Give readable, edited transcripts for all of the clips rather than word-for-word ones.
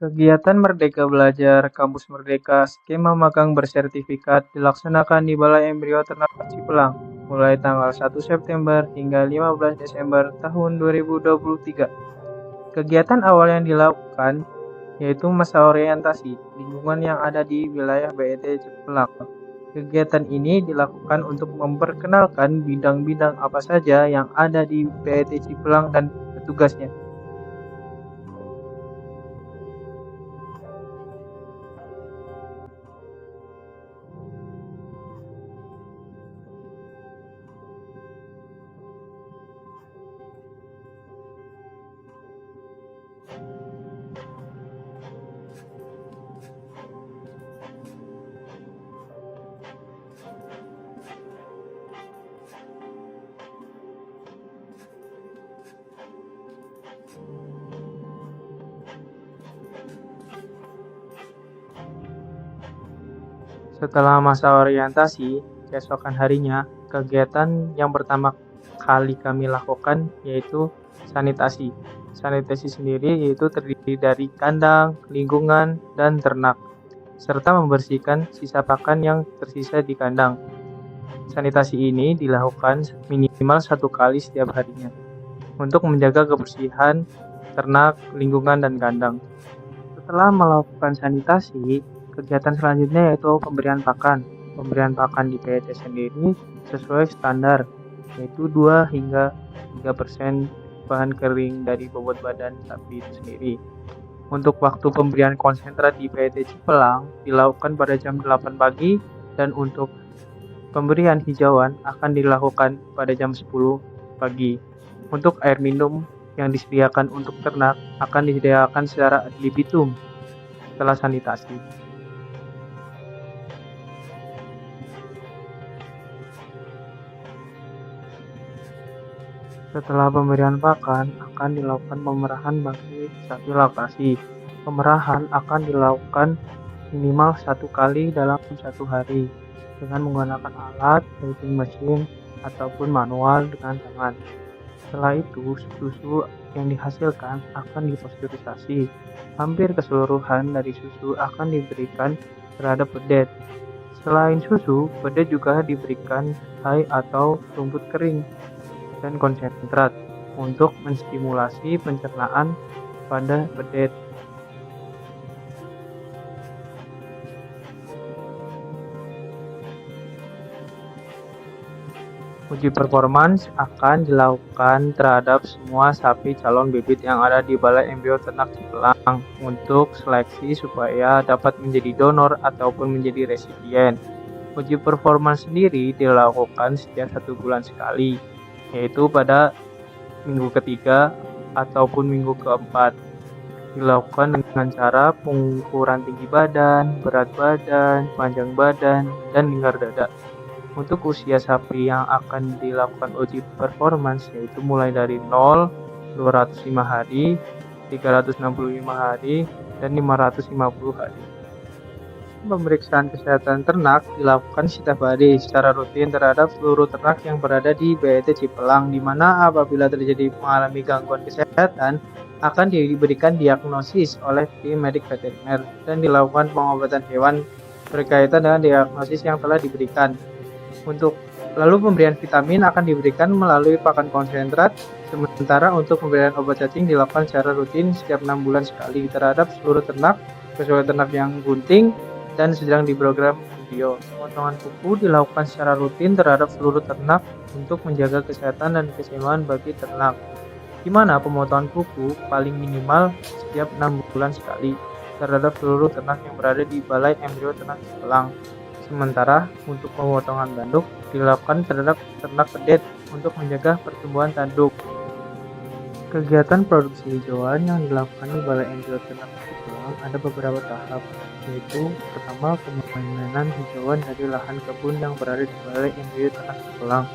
Kegiatan Merdeka Belajar Kampus Merdeka skema magang bersertifikat dilaksanakan di Balai Embrio Ternak Cipelang mulai tanggal 1 September hingga 15 Desember tahun 2023. Kegiatan awal yang dilakukan yaitu masa orientasi lingkungan yang ada di wilayah BET Cipelang. Kegiatan ini dilakukan untuk memperkenalkan bidang-bidang apa saja yang ada di BET Cipelang dan petugasnya. Setelah masa orientasi, keesokan harinya, kegiatan yang pertama kali kami lakukan yaitu sanitasi. Sanitasi sendiri yaitu terdiri dari kandang, lingkungan, dan ternak, serta membersihkan sisa pakan yang tersisa di kandang. Sanitasi ini dilakukan minimal 1 kali setiap harinya untuk menjaga kebersihan ternak, lingkungan, dan kandang. Setelah melakukan sanitasi, kegiatan selanjutnya yaitu pemberian pakan. Pemberian pakan di PET sendiri sesuai standar, yaitu 2 hingga 3% bahan kering dari bobot badan sapi itu sendiri. Untuk waktu pemberian konsentrat di PET Cipelang dilakukan pada jam 8 pagi dan untuk pemberian hijauan akan dilakukan pada jam 10 pagi. Untuk air minum yang disediakan untuk ternak akan disediakan secara ad libitum setelah sanitasi. Setelah pemberian pakan akan dilakukan pemerahan bagi sapi laktasi. Pemerahan akan dilakukan minimal 1 kali dalam 1 hari dengan menggunakan alat yaitu mesin ataupun manual dengan tangan. Setelah itu, susu yang dihasilkan akan dipasteurisasi. Hampir keseluruhan dari susu akan diberikan terhadap pedet. Selain susu, pedet juga diberikan hay atau rumput kering dan konsentrat untuk menstimulasi pencernaan pada pedet. Uji performance akan dilakukan terhadap semua sapi calon bibit yang ada di Balai Embrio Ternak Cipelang untuk seleksi supaya dapat menjadi donor ataupun menjadi resipien. Uji performance sendiri dilakukan setiap 1 bulan sekali, yaitu pada minggu ketiga ataupun minggu keempat. Dilakukan dengan cara pengukuran tinggi badan, berat badan, panjang badan, dan lingkar dada. Untuk usia sapi yang akan dilakukan uji performance yaitu mulai dari 0, 205 hari, 365 hari, dan 550 hari. Pemeriksaan kesehatan ternak dilakukan setiap hari secara rutin terhadap seluruh ternak yang berada di BET Cipelang, di mana apabila terjadi mengalami gangguan kesehatan akan diberikan diagnosis oleh tim medik veteriner dan dilakukan pengobatan hewan berkaitan dengan diagnosis yang telah diberikan. Lalu pemberian vitamin akan diberikan melalui pakan konsentrat, sementara untuk pemberian obat cacing dilakukan secara rutin setiap 6 bulan sekali terhadap seluruh ternak, kecuali ternak yang bunting dan sedang diprogram video. Pemotongan kuku dilakukan secara rutin terhadap seluruh ternak untuk menjaga kesehatan dan keseimbangan bagi ternak, di mana pemotongan kuku paling minimal setiap 6 bulan sekali terhadap seluruh ternak yang berada di Balai Embrio Ternak Cipelang. Sementara untuk pemotongan tanduk dilakukan terhadap ternak pedet untuk menjaga pertumbuhan tanduk. Kegiatan produksi hijauan yang dilakukan di Balai Embrio Ternak Cipelang ada beberapa tahap, yaitu pertama pemainan hijauan dari lahan kebun yang berada di Balai Embrio Ternak Cipelang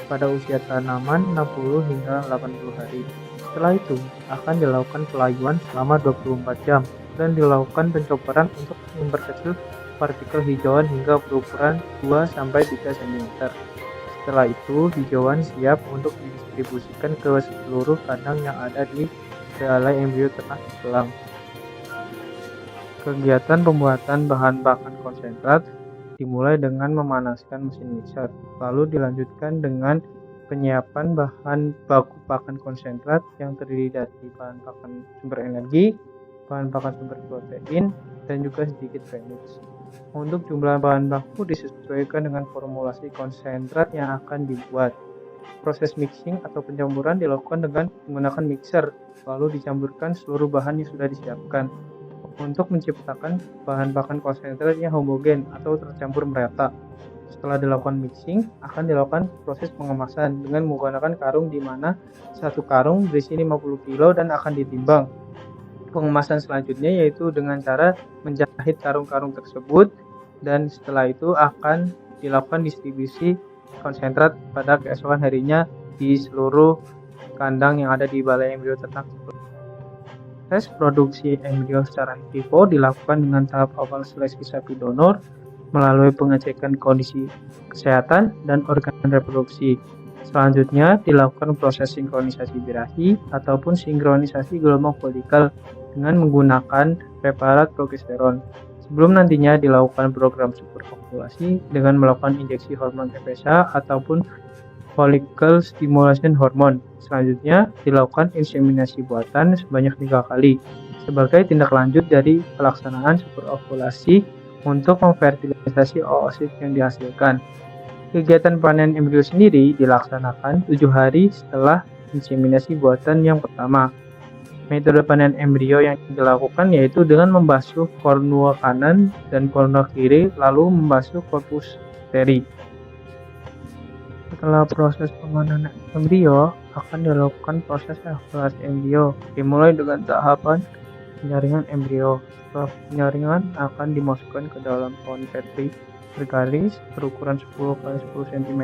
pada usia tanaman 60 hingga 80 hari. Setelah itu akan dilakukan pelayuan selama 24 jam dan dilakukan pencoporan untuk memperkecil partikel hijauan hingga berukuran 2-3 cm. Setelah itu, hijauan siap untuk didistribusikan ke seluruh kandang yang ada di Balai Embrio Ternak Cipelang. Kegiatan pembuatan bahan pakan konsentrat dimulai dengan memanaskan mesin mixer, lalu dilanjutkan dengan penyiapan bahan baku pakan konsentrat yang terdiri dari bahan pakan sumber energi, bahan pakan sumber protein, dan juga sedikit premix. Untuk jumlah bahan baku disesuaikan dengan formulasi konsentrat yang akan dibuat. Proses mixing atau pencampuran dilakukan dengan menggunakan mixer, lalu dicampurkan seluruh bahan yang sudah disiapkan untuk menciptakan bahan pakan konsentrat yang homogen atau tercampur merata. Setelah dilakukan mixing, akan dilakukan proses pengemasan dengan menggunakan karung di mana satu karung berisi 50 kg dan akan ditimbang. Pengemasan selanjutnya yaitu dengan cara menjahit karung-karung tersebut, dan setelah itu akan dilakukan distribusi konsentrat pada keesokan harinya di seluruh kandang yang ada di Balai Embrio Ternak. Tes produksi embrio secara in vivo dilakukan dengan tahap awal seleksi sapi donor melalui pengecekan kondisi kesehatan dan organ reproduksi. Selanjutnya dilakukan proses sinkronisasi birahi ataupun sinkronisasi gelombang folikal dengan menggunakan preparat progesteron. Sebelum nantinya dilakukan program superovulasi dengan melakukan injeksi hormon FSH ataupun follicle stimulation hormone. Selanjutnya dilakukan inseminasi buatan sebanyak 3 kali sebagai tindak lanjut dari pelaksanaan superovulasi untuk memfertilisasi oosit yang dihasilkan. Kegiatan panen embrio sendiri dilaksanakan 7 hari setelah inseminasi buatan yang pertama. Metode panen embrio yang dilakukan yaitu dengan membasuh kornua kanan dan kornua kiri lalu membasuh korpus uteri. Setelah proses pemanenan embrio, akan dilakukan proses evaluasi embrio, dimulai dengan tahapan penyaringan embrio. Setelah penyaringan akan dimasukkan ke dalam pohon petri bergaris berukuran 10 x 10 cm,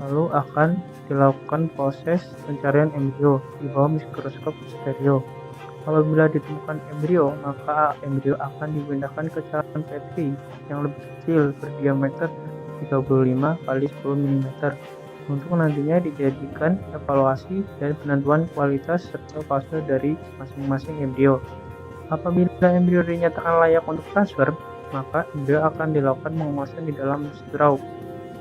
lalu akan dilakukan proses pencarian embrio di bawah mikroskop stereo. Apabila ditemukan embrio, maka embrio akan dipindahkan ke cairan petri yang lebih kecil berdiameter 35 x 10 mm untuk nantinya dijadikan evaluasi dan penentuan kualitas serta fase dari masing-masing embrio. Apabila embrio dinyatakan layak untuk transfer, maka embrio akan dilakukan pengemasan di dalam straw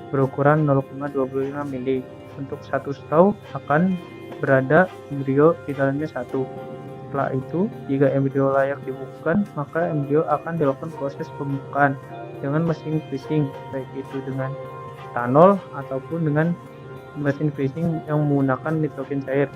berukuran 0,25 mili. Untuk satu straw akan berada embrio di dalamnya satu. Setelah itu, jika embrio layak dibukukan, maka embrio akan dilakukan proses pembukaan dengan mesin freezing, baik itu dengan etanol ataupun dengan mesin freezing yang menggunakan nitrogen cair.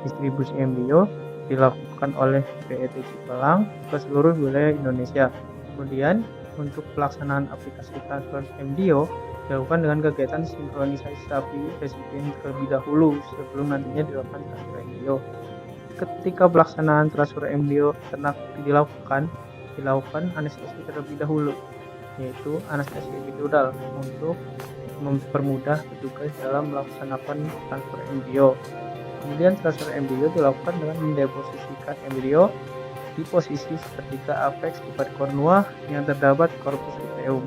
Distribusi embrio dilakukan oleh PET Cipelang ke seluruh wilayah Indonesia. Kemudian untuk pelaksanaan aplikasi transfer embrio dilakukan dengan kegiatan sinkronisasi sapi resipien terlebih dahulu sebelum nantinya dilakukan transfer embrio. Ketika pelaksanaan transfer embrio ternak dilakukan anestesi terlebih dahulu, yaitu anestesi epidural untuk mempermudah petugas dalam melaksanakan transfer embrio. Kemudian transfer embrio dilakukan dengan mendeposisikan embrio di posisi sepertiga apeks depan kornua yang terdapat korpus luteum.